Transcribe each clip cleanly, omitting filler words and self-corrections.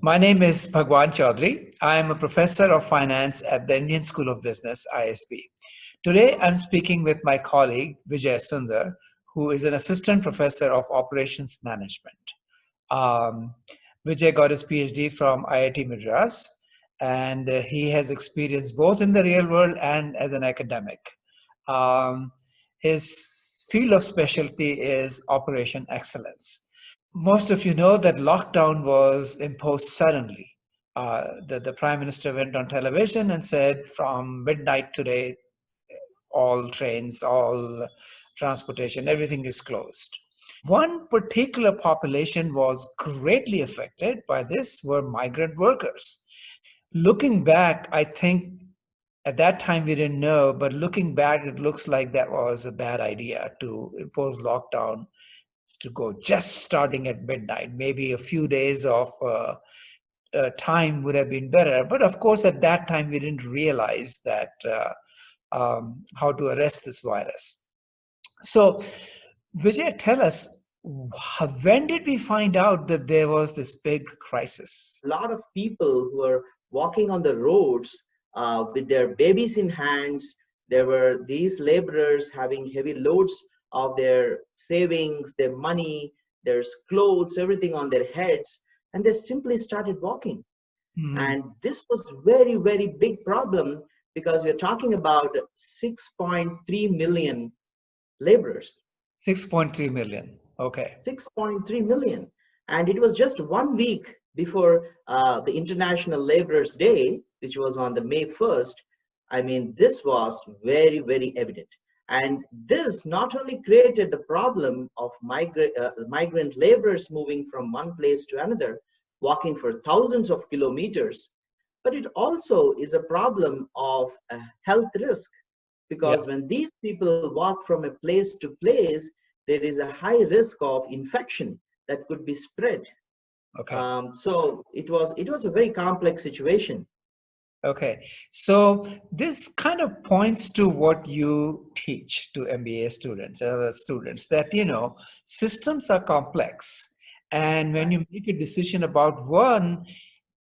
My name is Bhagwan Chaudhary. I am a professor of finance at the Indian School of Business, ISB. Today, I'm speaking with my colleague, Vijaya Sunder, who is an assistant professor of operations management. Vijay got his PhD from IIT Madras, and he has experience both in the real world and as an academic. His field of specialty is operation excellence. Most of you know that lockdown was imposed suddenly. The Prime Minister went on television and said from midnight today, all trains, all transportation, everything is closed. One particular population was greatly affected by this were migrant workers. Looking back, I think at that time we didn't know, but looking back, it looks like that was a bad idea to impose lockdown to go just starting at midnight. Maybe a few days of time would have been better. But of course, at that time, we didn't realize that how to arrest this virus. So, Vijay, tell us, when did we find out that there was this big crisis? A lot of people who were walking on the roads with their babies in hands. There were these laborers having heavy loads of their savings, their money, their clothes, everything on their heads, and they simply started walking. And this was very, very big problem because we're talking about 6.3 million laborers. 6.3 million. Okay. 6.3 million. And it was just 1 week before the International Laborers' Day, which was on the May 1st. I mean, this was very, very evident. And this not only created the problem of migrant laborers moving from one place to another, walking for thousands of kilometers, but it also is a problem of a health risk. Because when these people walk from a place to place, there is a high risk of infection that could be spread. Okay. So it was a very complex situation. Okay, so this kind of points to what you teach to MBA students and other students that, systems are complex. And when you make a decision about one,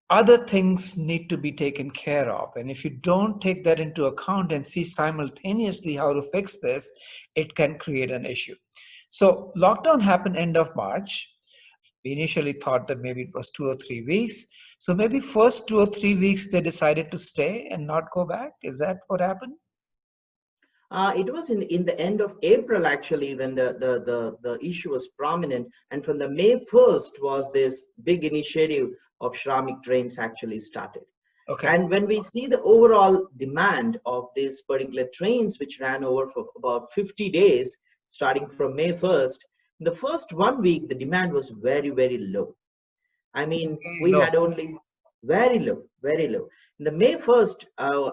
other things need to be taken care of. And if you don't take that into account and see simultaneously how to fix this, it can create an issue. So lockdown happened end of March. We initially thought that maybe it was 2 or 3 weeks. So maybe first 2 or 3 weeks they decided to stay and not go back. Is that what happened? It was in the end of April, actually, when the issue was prominent. And from the May 1st was this big initiative of Shramik trains actually started. Okay. And when we see the overall demand of these particular trains, which ran over for about 50 days, starting from May 1st, in the first 1 week, the demand was very, very low. I mean, we had only very low, very low. In the May 1st,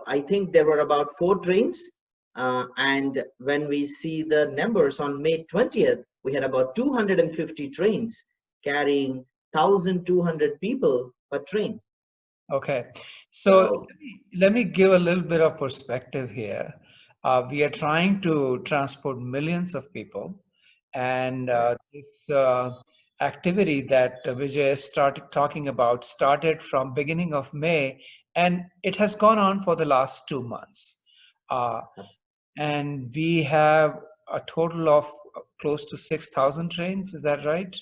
I think there were about 4 trains. And when we see the numbers on May 20th, we had about 250 trains carrying 1,200 people per train. Okay, so let me give a little bit of perspective here. We are trying to transport millions of people, and this activity that Vijay started talking about started from beginning of May, and it has gone on for the last 2 months. And we have a total of close to 6,000 trains. Is that right?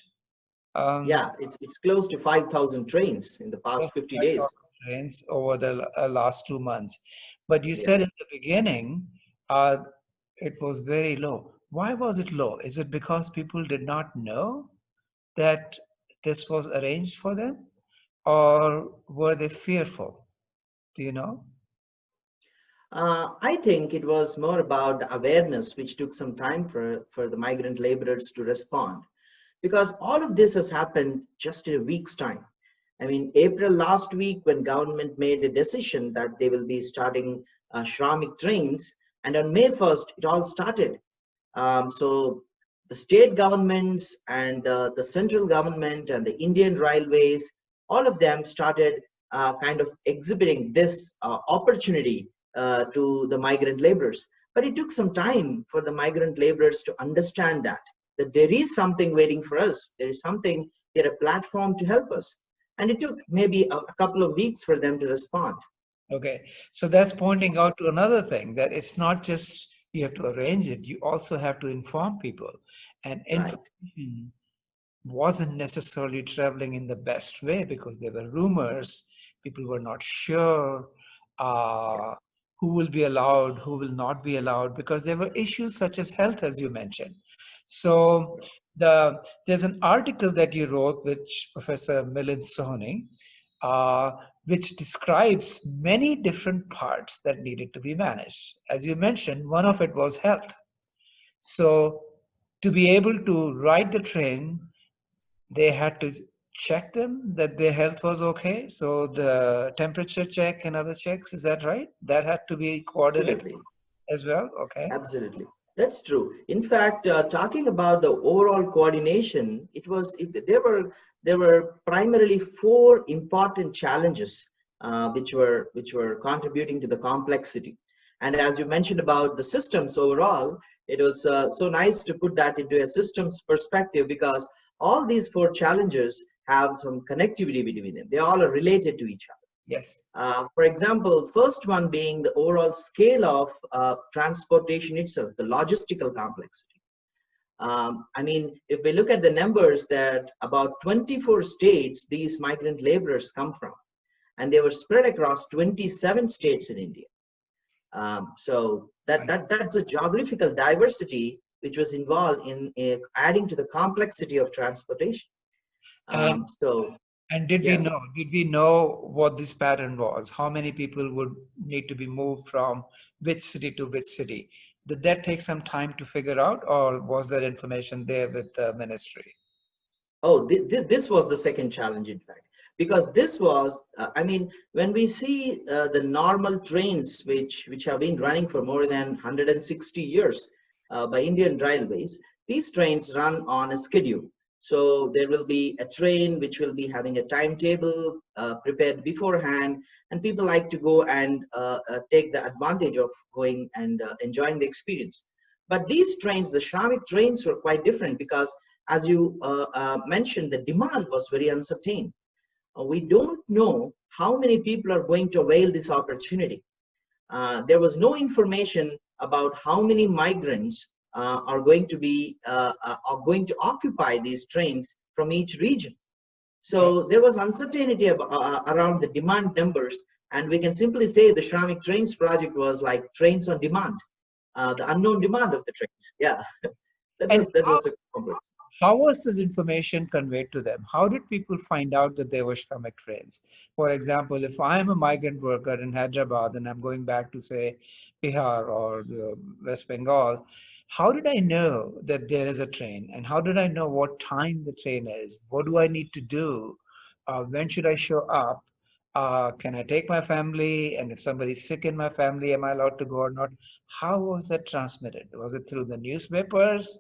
Yeah, it's close to 5,000 trains in the past 50 days. Trains over the last 2 months. But you said in the beginning, it was very low. Why was it low? Is it because people did not know that this was arranged for them? Or were they fearful? Do you know? I think it was more about the awareness, which took some time for the migrant laborers to respond. Because all of this has happened just in a week's time. I mean, April last week, when government made a decision that they will be starting Shramik trains, and on May 1st, it all started. So the state governments and the central government and the Indian Railways, all of them started kind of exhibiting this opportunity to the migrant laborers. But it took some time for the migrant laborers to understand that there is something waiting for us. There is something, there a platform to help us. And it took maybe a couple of weeks for them to respond. Okay, so that's pointing out to another thing, that it's not just you have to arrange it, you also have to inform people. And Right. information wasn't necessarily traveling in the best way because there were rumors, people were not sure Yeah. uh, who will be allowed, who will not be allowed, because there were issues such as health, as you mentioned. So there's an article that you wrote, which Professor Milind Sohni, uh, which describes many different parts that needed to be managed. As you mentioned, one of it was health. So to be able to ride the train, they had to check them that their health was okay. So the temperature check and other checks, is that right? That had to be coordinated Absolutely. as well. Okay. Absolutely. That's true. In fact, talking about the overall coordination, there were primarily four important challenges which were contributing to the complexity. And as you mentioned about the systems overall, it was so nice to put that into a systems perspective, because all these four challenges have some connectivity between them. They all are related to each other. Yes. For example, first one being the overall scale of transportation itself, the logistical complexity. I mean, if we look at the numbers, that about 24 states these migrant laborers come from, and they were spread across 27 states in India. So Right. that's a geographical diversity which was involved in adding to the complexity of transportation. And So and yeah. did we know what this pattern was? How many people would need to be moved from which city to which city? Did that take some time to figure out, or was that information there with the ministry? Oh, this was the second challenge, in fact, because this was, I mean, when we see the normal trains which have been running for more than 160 years by Indian Railways, these trains run on a schedule. So there will be a train which will be having a timetable prepared beforehand, and people like to go and take the advantage of going and enjoying the experience. But these trains, the Shramik trains, were quite different, because as you mentioned, the demand was very uncertain. We don't know how many people are going to avail this opportunity. There was no information about how many migrants are going to occupy these trains from each region. Oh, So there was uncertainty around the demand numbers, and we can simply say the Shramik Trains project was like trains on demand, the unknown demand of the trains. Yeah, and that was a complex. how was this information conveyed to them? How did people find out that there were Shramik trains? For example, if I'm a migrant worker in Hyderabad and I'm going back to, say, Bihar or West Bengal, how did I know that there is a train? And how did I know what time the train is? What do I need to do? When should I show up? Can I take my family? And if somebody's sick in my family, am I allowed to go or not? How was that transmitted? Was it through the newspapers,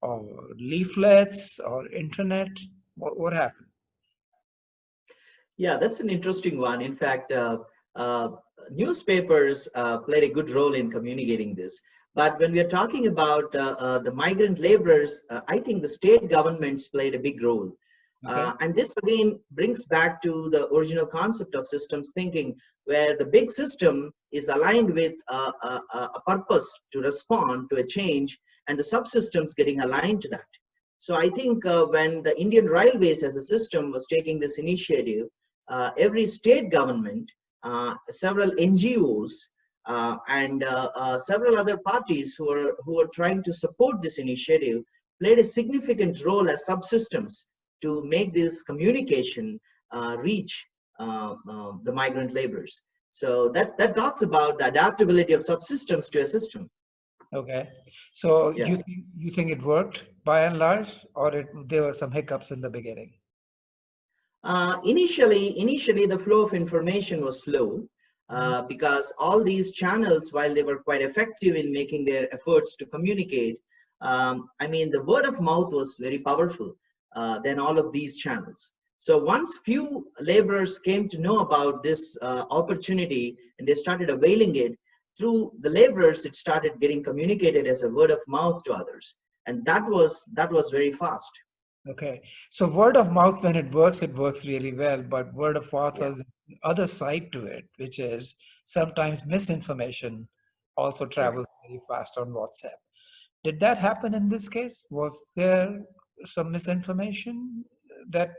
or leaflets, or internet? What happened? Yeah, that's an interesting one. In fact, uh, newspapers played a good role in communicating this. But when we are talking about the migrant laborers, I think the state governments played a big role. Okay. And this again brings back to the original concept of systems thinking, where the big system is aligned with a purpose to respond to a change, and the subsystems getting aligned to that. So I think when the Indian Railways as a system was taking this initiative, every state government, several NGOs, and several other parties who are trying to support this initiative played a significant role as subsystems to make this communication reach the migrant laborers. So that talks about the adaptability of subsystems to a system. Okay. So Yeah. you think it worked by and large, or there were some hiccups in the beginning? Initially, the flow of information was slow Mhm. because all these channels, while they were quite effective in making their efforts to communicate, I mean, the word of mouth was very powerful than all of these channels. So once few laborers came to know about this opportunity and they started availing it, through the laborers, it started getting communicated as a word of mouth to others, and that was very fast. Okay. So word of mouth, when it works really well. But word of mouth Yeah. has the other side to it, which is sometimes misinformation also travels Correct. very fast on WhatsApp. Did that happen in this case? Was there some misinformation that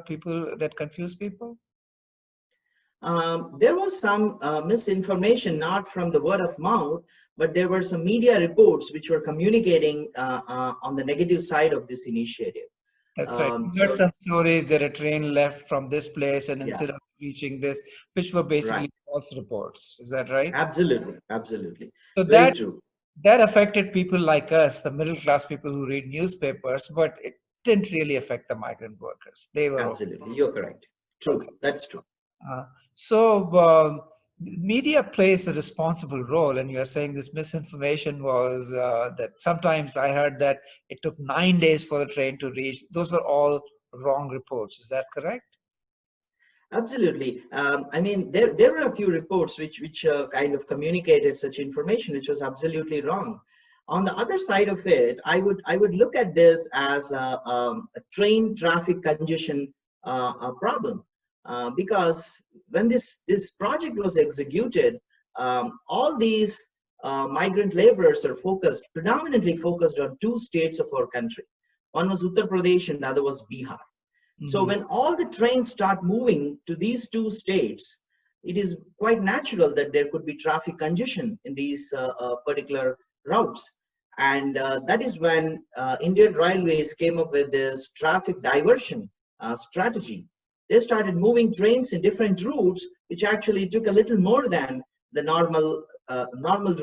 people that confuse people? There was some misinformation, not from the word of mouth, but there were some media reports which were communicating on the negative side of this initiative. That's right. We heard So, some stories that a train left from this place and yeah, instead of reaching this, which were right. basically false reports. Is that right? Absolutely. Absolutely. So Very that true. that affected people like us, the middle class people who read newspapers, but it didn't really affect the migrant workers. They were okay. Absolutely. You're correct. Okay. True. That's true. So media plays a responsible role, and you're saying this misinformation was that sometimes I heard that it took 9 days for the train to reach. Those were all wrong reports. Is that correct? Absolutely. I mean, there were a few reports which kind of communicated such information, which was absolutely wrong. On the other side of it, I would look at this as a train traffic congestion a problem, because when this project was executed, all these migrant laborers are predominantly focused on two states of our country. One was Uttar Pradesh and the other was Bihar. So Hmm. when all the trains start moving to these two states, it is quite natural that there could be traffic congestion in these particular routes. And that is when Indian Railways came up with this traffic diversion strategy. They started moving trains in different routes, which actually took a little more than the normal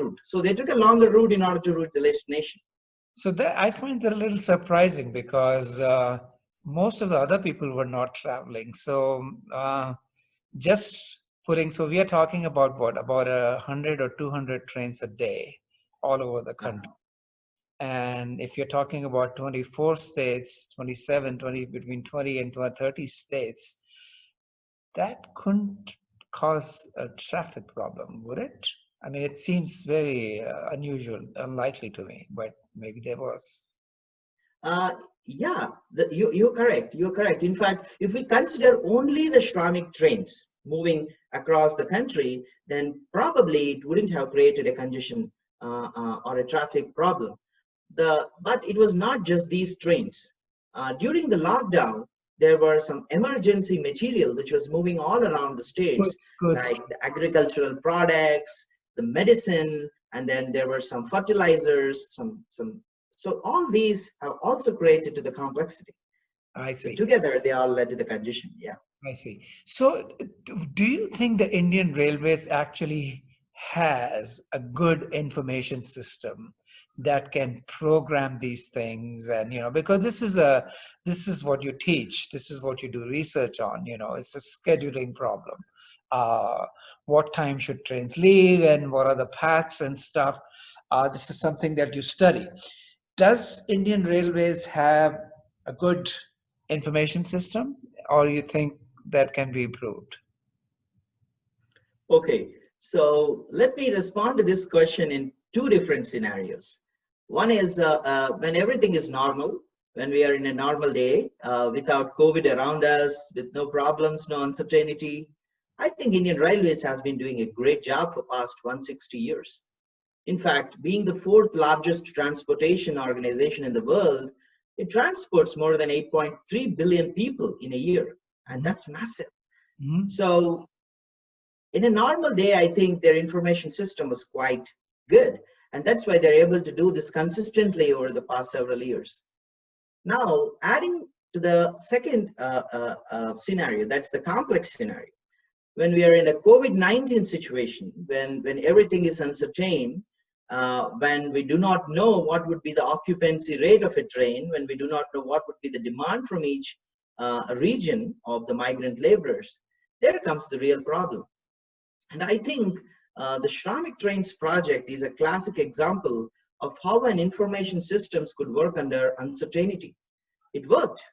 route. So they took a longer route in order to reach the destination. So that I find that a little surprising because most of the other people were not traveling. So just putting, so we are talking about what, about 100 or 200 trains a day all over the country. Uh-huh. And if you're talking about 24 states, 27, 20, between 20 and 30 states, that couldn't cause a traffic problem, would it? I mean, it seems very unusual, unlikely to me, but maybe there was. Uh, yeah, you're correct. You're correct. In fact, if we consider only the Shramik trains moving across the country, then probably it wouldn't have created a congestion or a traffic problem. But it was not just these trains. During the lockdown, there were some emergency material which was moving all around the states, Goods. like the agricultural products, the medicine, and then there were some fertilizers, some. So all these have also created to the complexity. I So see. together, they all led to the congestion. Yeah. I see. So, do you think the Indian Railways actually has a good information system that can program these things? And because this is what you teach, this is what you do research on. It's a scheduling problem. Uh, what time should trains leave, and what are the paths and stuff? This is something that you study. Does Indian Railways have a good information system, or you think that can be improved? Okay. So let me respond to this question in two different scenarios. One is when everything is normal, when we are in a normal day without COVID around us, with no problems, no uncertainty. I think Indian Railways has been doing a great job for past 160 years. In fact, being the fourth largest transportation organization in the world, it transports more than 8.3 billion people in a year, and Mhm. that's massive. Mhm. So in a normal day, I think their information system was quite good, and that's why they're able to do this consistently over the past several years. Now, adding to the second scenario, that's the complex scenario. When we are in a COVID-19 situation, when everything is uncertain, when we do not know what would be the occupancy rate of a train, when we do not know what would be the demand from each region of the migrant laborers, there comes the real problem. And I think the Shramik Trains project is a classic example of how an information systems could work under uncertainty. It worked.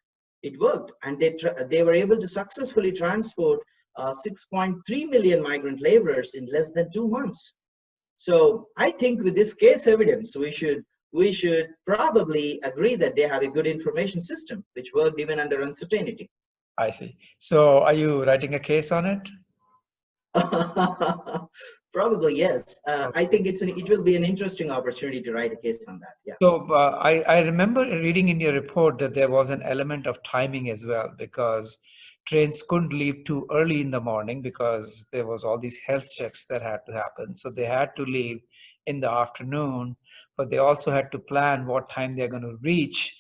It worked, and they were able to successfully transport 6.3 million migrant laborers in less than 2 months. So I think with this case evidence, we should we should probably agree that they have a good information system, which worked even under uncertainty. I see. So are you writing a case on it? Probably yes. I Okay. think it will be an interesting opportunity to write a case on that. Yeah. So I remember reading in your report that there was an element of timing as well, because trains couldn't leave too early in the morning because there was all these health checks that had to happen. So they had to leave in the afternoon, but they also had to plan what time they're going to reach,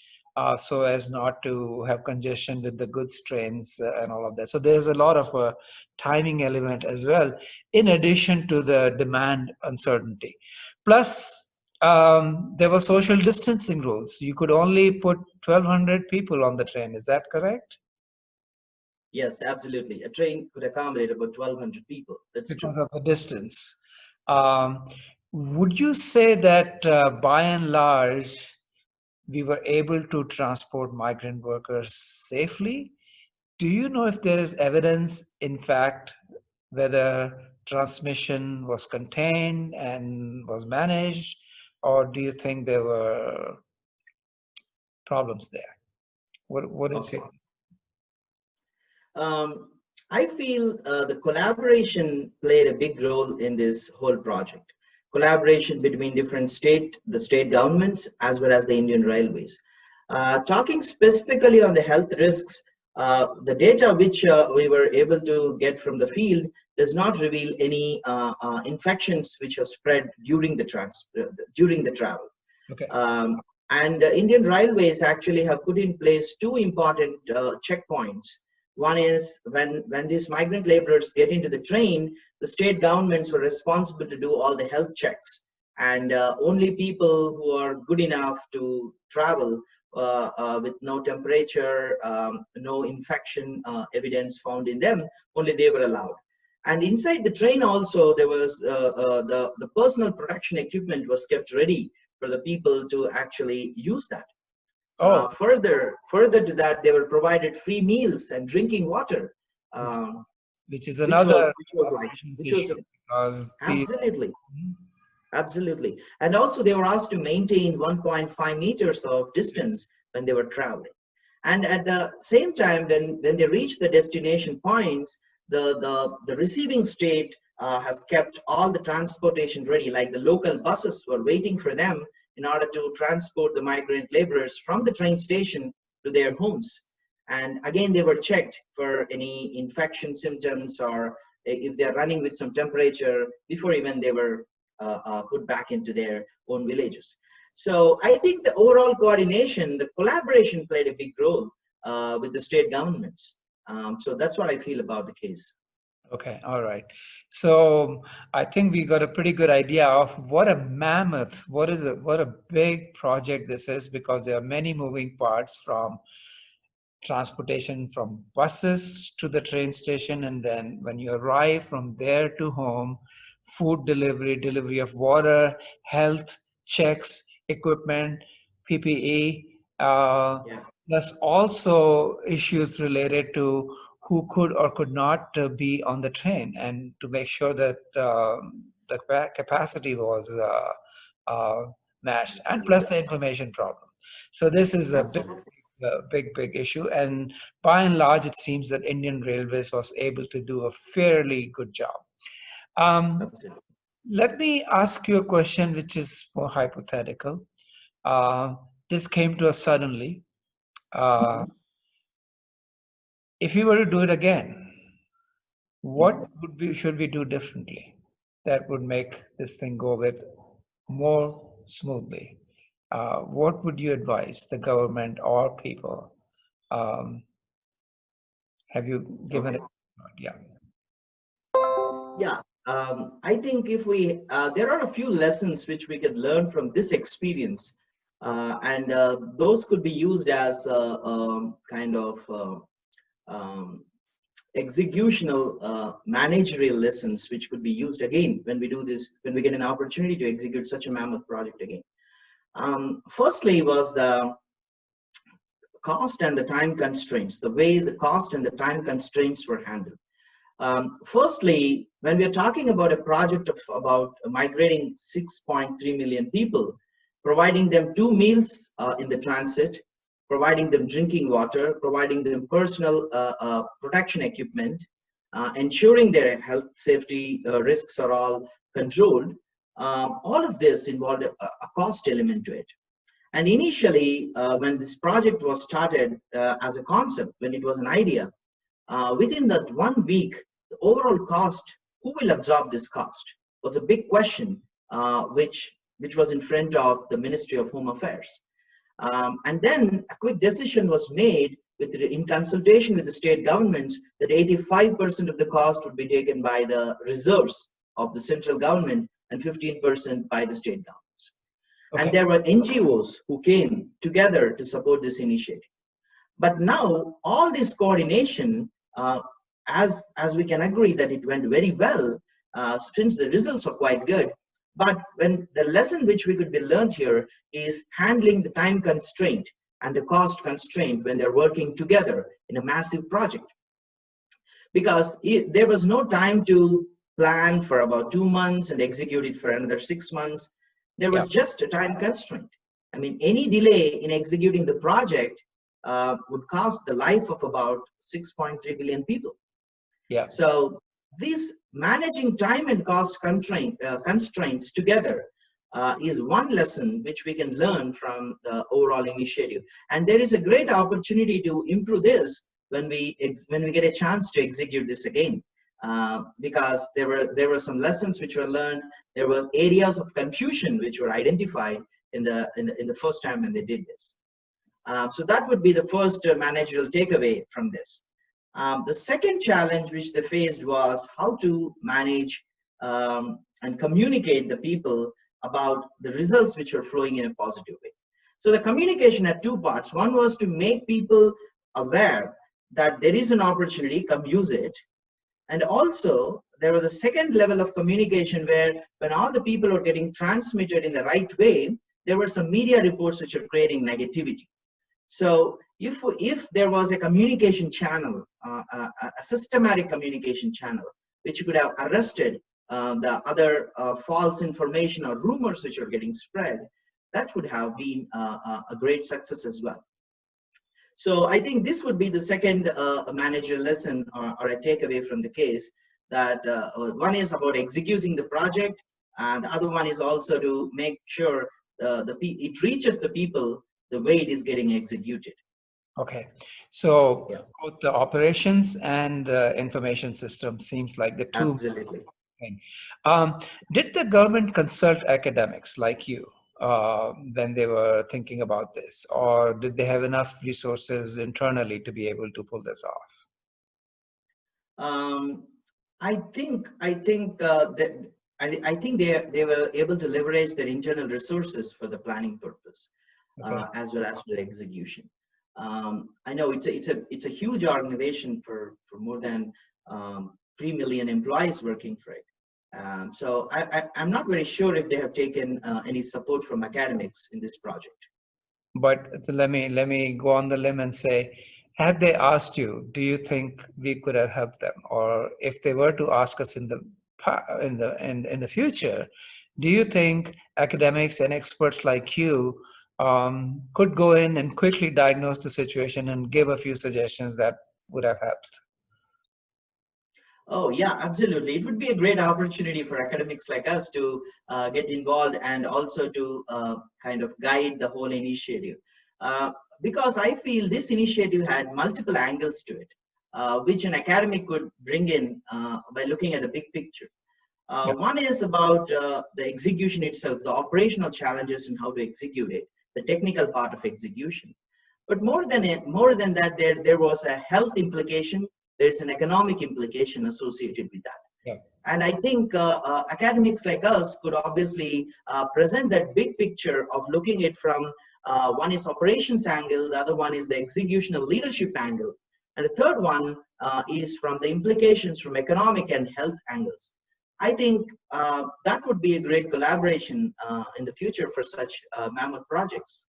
so as not to have congestion with the goods trains and all of that. So there's a lot of timing element as well, in addition to the demand uncertainty. Plus, there were social distancing rules. You could only put 1,200 people on the train. Is that correct? Yes, absolutely. A train could accommodate about 1,200 people. That's true. Because of the distance. Um, would you say that by and large, we were able to transport migrant workers safely? Do you know if there is evidence, in fact, whether transmission was contained and was managed, or do you think there were problems there? What is Okay. your... Um, I feel the collaboration played a big role in this whole project. Collaboration between the state governments, as well as the Indian Railways. Talking specifically on the health risks, the data which we were able to get from the field does not reveal any infections which are spread during during the travel. Okay. And Indian Railways actually have put in place two important checkpoints. One is when these migrant laborers get into the train, the state governments were responsible to do all the health checks. And only people who are good enough to travel with no temperature, no infection evidence found in them, only they were allowed. And inside the train also, there was the personal protection equipment was kept ready for the people to actually use that. Oh, Further to that, they were provided free meals and drinking water, which, um, which is another operations which was issue, because the... absolutely, absolutely. And also they were asked to maintain 1.5 meters of distance when they were traveling. And at the same time, when they reach the destination points, the receiving state has kept all the transportation ready, like the local buses were waiting for them in order to transport the migrant laborers from the train station to their homes. And again, they were checked for any infection symptoms, or if they're running with some temperature, before even they were put back into their own villages. So I think the overall coordination, the collaboration played a big role with the state governments. So that's what I feel about the case. Okay, all right. So I think we got a pretty good idea of what a mammoth, what a big project this is, because there are many moving parts, from transportation from buses to the train station, and then when you arrive from there to home, food delivery, delivery of water, health checks, equipment, PPE, Yeah, plus also issues related to who could or could not be on the train, and to make sure that the capacity was matched, and plus the information problem. So this is absolutely, a big issue, and by and large, it seems that Indian Railways was able to do a fairly good job. Um, absolutely. Let me ask you a question which is more hypothetical. Uh, this came to us suddenly. Uh, if you were to do it again, what Mhm. should we do differently that would make this thing go with more smoothly? What would you advise the government or people? Um, have you given it? Okay. Yeah. Yeah, I think if we, there are a few lessons which we could learn from this experience, and those could be used as kind of um, executional managerial lessons, which could be used again when we do this, when we get an opportunity to execute such a mammoth project again. Firstly was the cost and the time constraints, the way the cost and the time constraints were handled. Firstly, when we are talking about a project of about migrating 6.3 million people, providing them 2 meals in the transit, providing them drinking water, providing them personal protection equipment, ensuring their health safety risks are all controlled. All of this involved a cost element to it. And initially, when this project was started as a concept, when it was an idea, within that 1 week, the overall cost, who will absorb this cost, was a big question, which was in front of the Ministry of Home Affairs. And then a quick decision was made in consultation with the state governments that 85% of the cost would be taken by the reserves of the central government and 15% by the state governments. Okay. And there were NGOs who came together to support this initiative. But now all this coordination, as we can agree that it went very well, since the results are quite good. But when the lesson which we could be learned here is handling the time constraint and the cost constraint when they're working together in a massive project. Because there was no time to plan for about 2 months and execute it for another 6 months. There was just a time constraint. I mean, any delay in executing the project would cost the life of about 6.3 billion people. Yeah. So this managing time and cost constraints together is one lesson which we can learn from the overall initiative. And there is a great opportunity to improve this when we get a chance to execute this again. Because there were some lessons which were learned. There were areas of confusion which were identified in the first time when they did this. So that would be the first managerial takeaway from this. The second challenge which they faced was how to manage and communicate the people about the results which were flowing in a positive way. So the communication had two parts. One was to make people aware that there is an opportunity, come use it. And also there was a second level of communication where when all the people were getting transmitted in the right way, there were some media reports which were creating negativity. So if there was a communication channel, a systematic communication channel, which could have arrested the other false information or rumors which are getting spread, that would have been a great success as well. So I think this would be the second managerial lesson or a takeaway from the case, that one is about executing the project, and the other one is also to make sure it reaches the people the way it is getting executed. Okay, so both the operations and the information system seems like the two. Absolutely. Did the government consult academics like you when they were thinking about this, or did they have enough resources internally to be able to pull this off? I think they were able to leverage their internal resources for the planning purpose, as well as for the execution. I know it's a huge organization for more than 3 million employees working for it. So I'm not very sure if they have taken any support from academics in this project. But let me go on the limb and say, had they asked you, do you think we could have helped them? Or if they were to ask us in the future, do you think academics and experts like you could go in and quickly diagnose the situation and give a few suggestions that would have helped? Oh yeah, absolutely. It would be a great opportunity for academics like us to get involved and also to kind of guide the whole initiative. Because I feel this initiative had multiple angles to it, which an academic could bring in by looking at the big picture. One is about the execution itself, the operational challenges and how to execute it, the technical part of execution. But more than that, there was a health implication. There's an economic implication associated with that. Yeah. And I think academics like us could obviously present that big picture of looking at from one is operations angle, the other one is the executional leadership angle, and the third one is from the implications from economic and health angles. I think that would be a great collaboration in the future for such mammoth projects.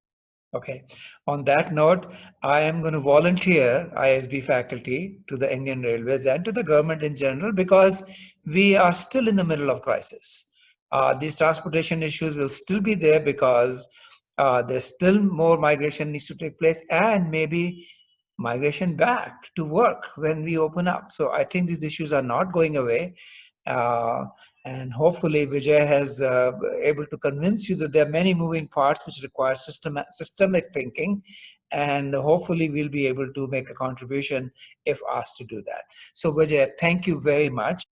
Okay. On that note, I am going to volunteer ISB faculty to the Indian Railways and to the government in general, because we are still in the middle of crisis. These transportation issues will still be there because there's still more migration needs to take place, and maybe migration back to work when we open up. So I think these issues are not going away. Uh, and hopefully Vijay has able to convince you that there are many moving parts which require systemic thinking, and hopefully we'll be able to make a contribution if asked to do that. So Vijay, thank you very much.